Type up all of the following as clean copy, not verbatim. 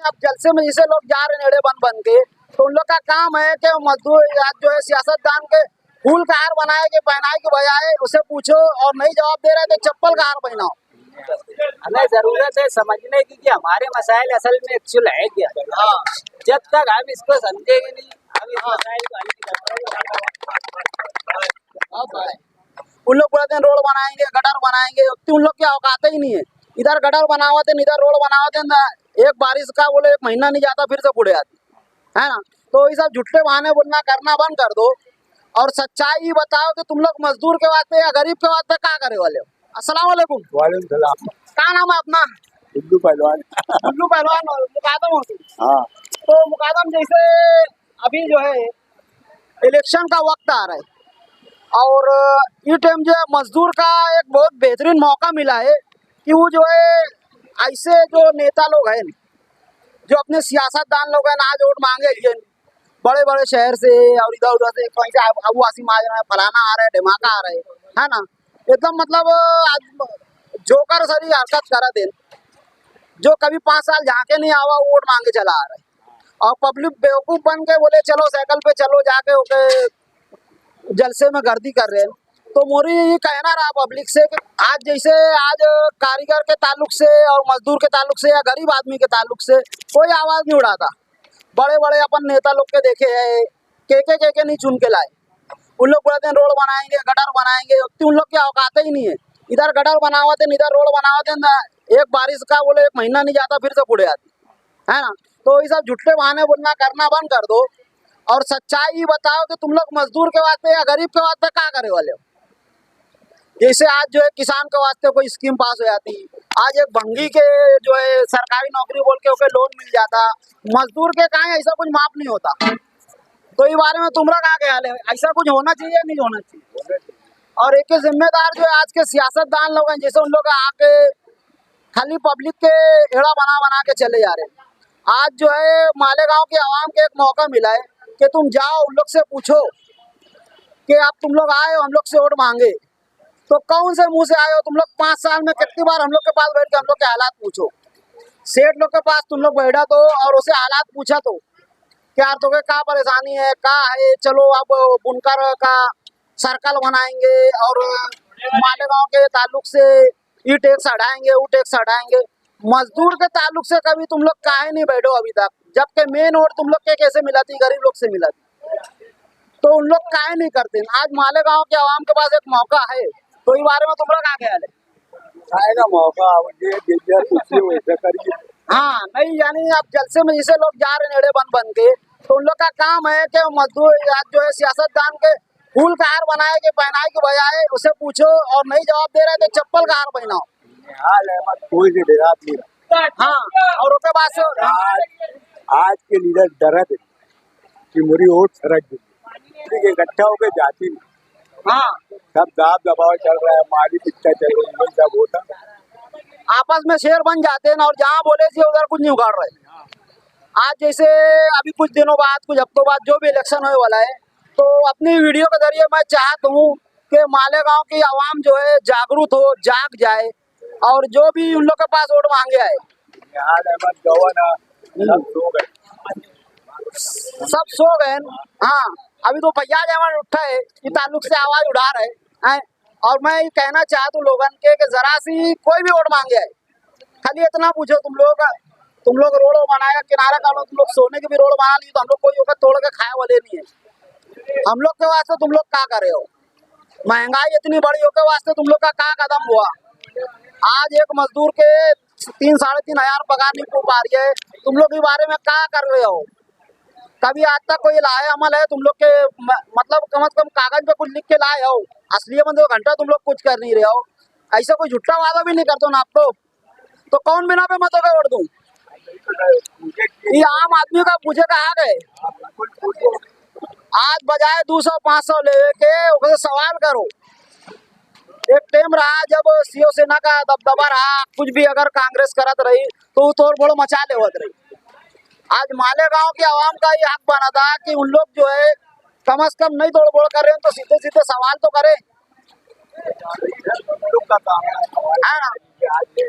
अब जलसे में जैसे लोग जा रहे हैं नेड़े बन के, तो उन लोग का काम है कि मजदूर आज जो है सियासतदान के फूल का हार बनाए के पहनाए के बजाय उसे पूछो और नहीं जवाब दे रहे तो चप्पल का हार पहनाओ। हमें जरूरत है समझने की कि हमारे मसाइल असल में एक्चुअल है क्या। जब तक हम इसको समझेंगे नहीं हम इस मसाइल को हल नहीं कर उन लोग पूरे दिन रोड बनाएंगे गटर बनाएंगे, उन लोग की औकात ही नहीं है। इधर गटर बनावत है इधर रोड बनावत है, एक बारिश का बोले 1 महीना नहीं जाता फिर से बुढ़े आती है ना। तो ये सब झूठे बहाने बोलना करना बंद कर दो और सच्चाई ही बताओ कि तुम लोग मजदूर के वास्ते या गरीब के वास्ते क्या करे वाले हो। अस्सलाम वालेकुम। वालेकुम सलाम। क्या नाम है अपना? गुड्डू पहलवान। गुड्डू पहलवान मुकादम होती। हाँ। तो मुकादम जैसे अभी जो है इलेक्शन का वक्त आ रहा है और ये टाइम जो है मजदूर का एक बहुत बेहतरीन मौका मिला है कि वो जो है ऐसे जो नेता लोग हैं जो अपने सियासतदान लोग हैं आज वोट मांगे लिए बड़े बड़े शहर से और इधर उधर से कहीं से अबू आसिम आ रहे हैं, फलाना आ रहा है, ढिमाका आ रहे है ना। एकदम मतलब जोकर सरी हरकत करा दे जो कभी 5 साल झांके नहीं आवा वोट मांगे चला आ रहा है और पब्लिक बेवकूफ बन के बोले चलो साइकिल पे चलो जाके ओके जलसे में गर्दी कर रहे हैं। तो मोरी ये कहना रहा पब्लिक से कि आज जैसे आज कारीगर के ताल्लुक से और मजदूर के ताल्लुक से या गरीब आदमी के ताल्लुक से कोई आवाज नहीं उड़ाता। बड़े बड़े अपन नेता लोग के देखे है के नहीं चुन के लाए। उन लोग पूरे दिन रोड बनाएंगे गटर बनाएंगे, उन लोग की औकात ही नहीं है। इधर गटर बनावत है इधर रोड बनावत है, एक बारिश का बोले 1 महीना नहीं जाता फिर से बुढ़े आती है ना। तो ये सब झूठे बहाने बोलना करना बंद कर दो और सच्चाई ही बताओ कि तुम लोग मजदूर के वास्ते या गरीब के वास्ते क्या करे वाले हो। जैसे आज जो है किसान के वास्ते कोई स्कीम पास हो जाती, आज एक भंगी के जो है सरकारी नौकरी बोल के लोन मिल जाता, मजदूर के कहाँ ऐसा कुछ माफ नहीं होता। तो इस बारे में तुम्हारा क्या ख्याल है, ऐसा कुछ होना चाहिए या नहीं होना चाहिए? और एक जिम्मेदार जो है आज के सियासतदान लोग हैं जैसे उन लोग आके खाली पब्लिक के एड़ा बना बना के चले जा रहे हैं। आज जो है मालेगांव के आवाम के एक मौका मिला है कि तुम जाओ उन लोग से पूछो कि अब तुम लोग आए हो हम लोग से वोट मांगे तो कौन से मुंह से आए हो तुम लोग। 5 साल में कितनी बार हम लोग के पास बैठ के हम लोग के हालात पूछो। सेठ लोग के पास तुम लोग बैठा तो और उसे हालात पूछा तो क्या तो क्या परेशानी है क्या है, चलो अब बुनकर का सर्कल बनाएंगे और मालेगांव के ताल्लुक से ई टैक्स हटाएंगे वो टैक्स हटाएंगे। मजदूर के ताल्लुक से कभी तुम लोग काहे नहीं बैठो अभी तक, जबकि मेन वोट तुम लोग के कैसे मिला थी गरीब लोग से मिला थी। तो उन लोग काहे नहीं करते। आज मालेगांव के आवाम के पास एक मौका है, तो इस बारे में तुम्हारा क्या ख्याल है? आएगा मौका वैसे करिए। हाँ नहीं यानी अब जलसे में जैसे लोग जा रहे हैं नेड़े बन के, तो उन लोग का काम है कि मजदूर आज जो है सियासतदान के फूल का हार बनाए के पहनाए के बजाय उसे पूछो और नहीं जवाब दे रहे तो चप्पल का हार पहनाओ। हाल है कोई से डेरात नहीं रहा। हाँ और उसके बाद आज के लीडर डरत कि मेरी वोट सरक गई, इकट्ठा होकर जाती नहीं। हाँ सब दाब दबाव चल रहा है, मारी पिक्चर चल रही है, सब होता आपस में शेर बन जाते हैं और जहाँ बोले थे उधर कुछ नहीं उगाड़ रहे। आज जैसे अभी कुछ दिनों बाद कुछ हफ्तों बाद जो भी इलेक्शन होने वाला है, तो अपनी वीडियो के जरिए मैं चाहता हूँ कि मालेगांव की आवाम जो है जागरूक हो, जाग जाए और जो भी उन लोग के पास वोट मांगे आए। सब सो गए। हाँ अभी तो फैयाज अहमद उठा है ये ताल्लुक से आवाज उड़ा रहे हैं और मैं ये कहना चाहता हूँ लोगन के कि जरा सी कोई भी वोट मांगे आए खाली इतना पूछो तुम लोग रोड बनाया किनारा का लो, तुम लोग सोने की भी रोड बना ली तो हम लोग कोई होकर तोड़ के खाए वाले नहीं है। हम लोग के वास्ते तुम लोग क्या कर रहे हो, महंगाई इतनी बड़ी हो के वास्ते तुम लोग का क्या कदम हुआ। आज एक मजदूर के 3 साढ़े 3 हजार पगार नहीं हो पा रही है, तुम लोग इस बारे में क्या कर रहे हो। कभी आज तक कोई लाए अमल है तुम लोग के, मतलब कम से कम कागज पे कुछ लिख के लाए हो, असली में 2 घंटा तुम लोग कुछ कर नहीं रहे हो। ऐसा कोई झूठा वादा भी नहीं करते ना आप तो कौन बिना पे मतों का वोट दूं। ये आम आदमी का पूछे का आ गए। आज बजाय 200-500 ले के उसे सवाल करो। एक टाइम रहा जब शिवसेना का दबदबा रहा, कुछ भी अगर कांग्रेस करत रही तो तोड़ फोड़ मचा लेवत रही। आज मालेगांव की आवाम का ये हक बना था कि उन लोग जो है कम से कम नहीं तोड़ फोड़ कर रहे हैं तो सीधे सीधे सवाल तो करे।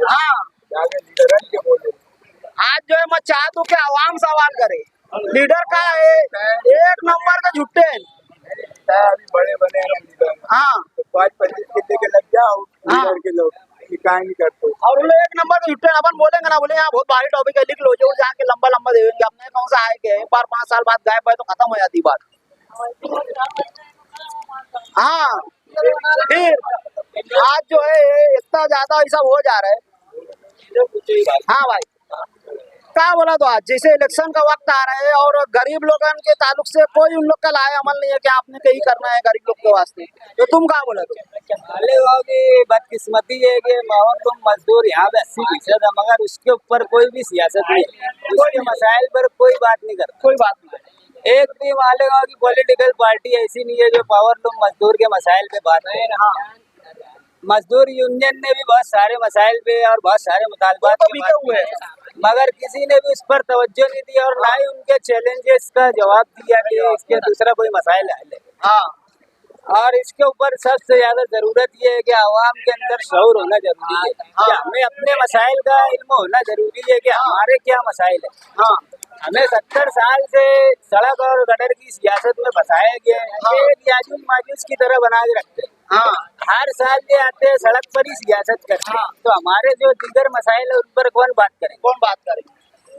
हाँ आज जो है मैं चाहता हूँ कि आवाम सवाल करे, लीडर का है एक नंबर का झुट्टे हैं। अभी बड़े बने हैं लीडर, हाँ तो 5-25 किले के लग जाओ लीडर के लोग, ये काहे नहीं करते। और उन लोग एक नंबर के झुट्टे हैं। अपन बोलेंगे ना, बोले यहाँ बहुत भारी टॉपिक है, लिख लो जो जाके लंबा लंबा देंगे, अपने कौन सा आए गए, एक बार 5 साल बाद गायब है तो खत्म हो जाती बात। हाँ फिर आज जो है इतना ज्यादा ऐसा हो जा रहा है। हाँ भाई क्या बोला तो आज जैसे इलेक्शन का वक्त आ रहा है और गरीब लोगों के ताल्लुक से कोई उन लोग का लाए अमल नहीं है कि आपने कहीं करना है गरीब लोग के वास्ते, तो तुम क्या बोला तो? वाले की बदकिस्मती है कि माहौल तुम मजदूर यहाँ पे 80% है, मगर उसके ऊपर कोई भी सियासत नहीं, उसके मसाइल पर कोई बात नहीं करता, कोई बात नहीं। एक भी मालेगांव की पॉलिटिकल पार्टी ऐसी नहीं है जो पावरलूम मजदूर के मसाइल पे बात करे। हाँ, मजदूर यूनियन ने भी बहुत सारे मसाइल पे और बहुत सारे मुतालबात तो पे बिके बात हुए की है, मगर किसी ने भी उस पर तवज्जो नहीं दी और ना ही उनके चैलेंजेस का जवाब दिया कि इसके दूसरा कोई मसाइल हल है। हाँ और इसके ऊपर सबसे ज्यादा जरूरत ये है कि आवाम के अंदर शऊर होना जरूरी है, कि हमें अपने मसाइल का इल्म होना जरूरी है कि हमारे क्या मसाइल है। हाँ हमें 70 साल से सड़क और गटर की सियासत में फंसाया गया है, ये एक याजूज माजूज की तरह बना के रखते हैं। हाँ हर साल ये आते हैं सड़क पर ही सियासत करते हैं, तो हमारे जो दीगर मसाइल है उन पर कौन बात करे? कौन बात करे?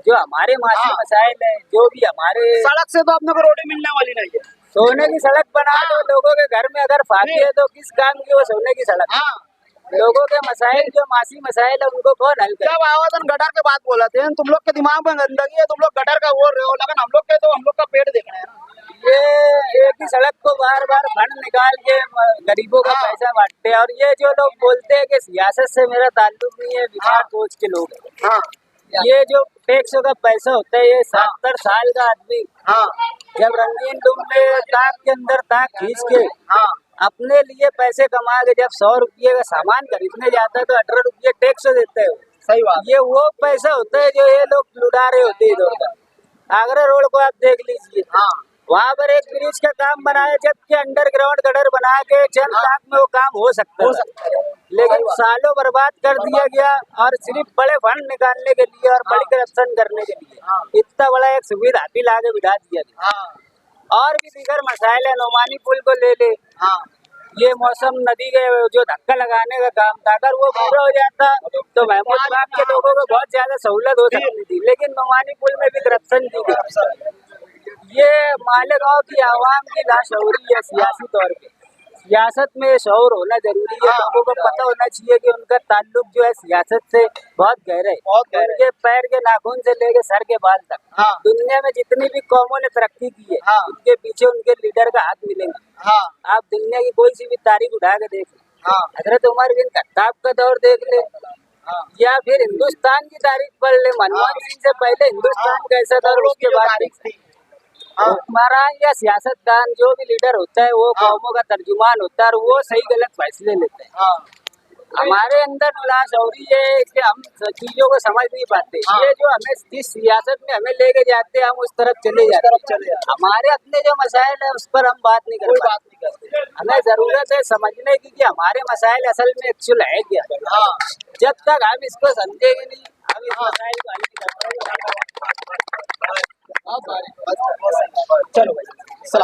जो हमारे मासी मसाइल है, जो भी हमारे सड़क से तो अपने को रोटी मिलने वाली नहीं है। सोने की सड़क बना दो, लोगों के घर में अगर फाकी है तो किस काम की वो सोने की सड़क? हाँ लोगों के मसाइल जो मासी मसाइल है उनको कौन हल करे? जब आवाजन गटर के बात बोला थे, तुम लोग के दिमाग में गंदगी है, तुम लोग गटर का बोल रहे हो, लेकिन हम लोग के तो हम लोग का पेट देखना है ना। ये एक ही सड़क को बार बार फंड निकाल के गरीबों का पैसा बांटते हैं, और ये जो लोग बोलते हैं कि सियासत से मेरा ताल्लुक नहीं है, विचार सोच के लोग हैं। हाँ ये जो टैक्स का पैसा होता है, ये 70 साल का आदमी हाँ जब रंगीन लूम में ताक के अंदर ताक खींच के हाँ अपने लिए पैसे कमा के जब 100 रुपये का सामान खरीदने जाता है तो 18 रुपये टैक्स देते हैं। सही बात। ये वो पैसा होता है जो ये लोग लुटा रहे होते हैं इधर उधर। आगरा रोड को आप देख लीजिए, हाँ वहाँ पर एक ब्रिज का काम बनाया, जबकि अंडरग्राउंड गटर बना के चंद लाख में वो काम हो सकता है, लेकिन सालों बर्बाद कर दिया गया और सिर्फ बड़े फंड निकालने के लिए और बड़ी करप्शन करने के लिए इतना बड़ा एक सुविधा भी लाके बिठा दिया गया। हाँ और भी दीगर मसाइल है, नोमानी पुल को ले ले, हाँ ये मौसम नदी के जो धक्का लगाने का काम था, अगर वो पूरा हो जाता तो महमूद बाग के लोगों को बहुत ज्यादा सहूलत हो सकती थी, लेकिन नोमानी पुल में भी करप्शन की गई। ये मालेगांव की आवाम की लाशऊरी है सियासी तौर पे। सियासत में शऊर होना जरूरी है, लोगों को पता होना चाहिए कि उनका ताल्लुक जो है सियासत से बहुत गहरा है। उनके पैर के नाखून से लेके सर के बाल तक दुनिया में जितनी भी कौमों ने तरक्की की है, उनके पीछे उनके लीडर का हाथ मिलेगा। आप दुनिया की कोई सी भी तारीख उठा के देख लें, हजरत उमर बिन खत्ताब का दौर देख ले, या फिर हिंदुस्तान की तारीख पढ़ ले, मनमोहन सिंह से पहले हिंदुस्तान कैसा था और उसके बाद हुक्मरान या सियासतदान जो भी लीडर होता है वो कौमों का तर्जुमान होता है और वो सही गलत फैसले लेते हैं। हमारे अंदर लाशऊरी है कि हम चीजों को समझ नहीं पाते। ये जो हमें जिस सियासत में हमें लेके जाते हैं हम उस तरफ चले जाते हैं, हमारे अपने जो मसाइल है उस पर हम बात नहीं करते। हमें जरूरत है समझने की कि हमारे मसाइल असल में एक्चुअल है क्या। जब तक हम इसको समझेंगे नहीं, हम इस मसाइल को हल नहीं कर पाएंगे। चलो भाई सलाम।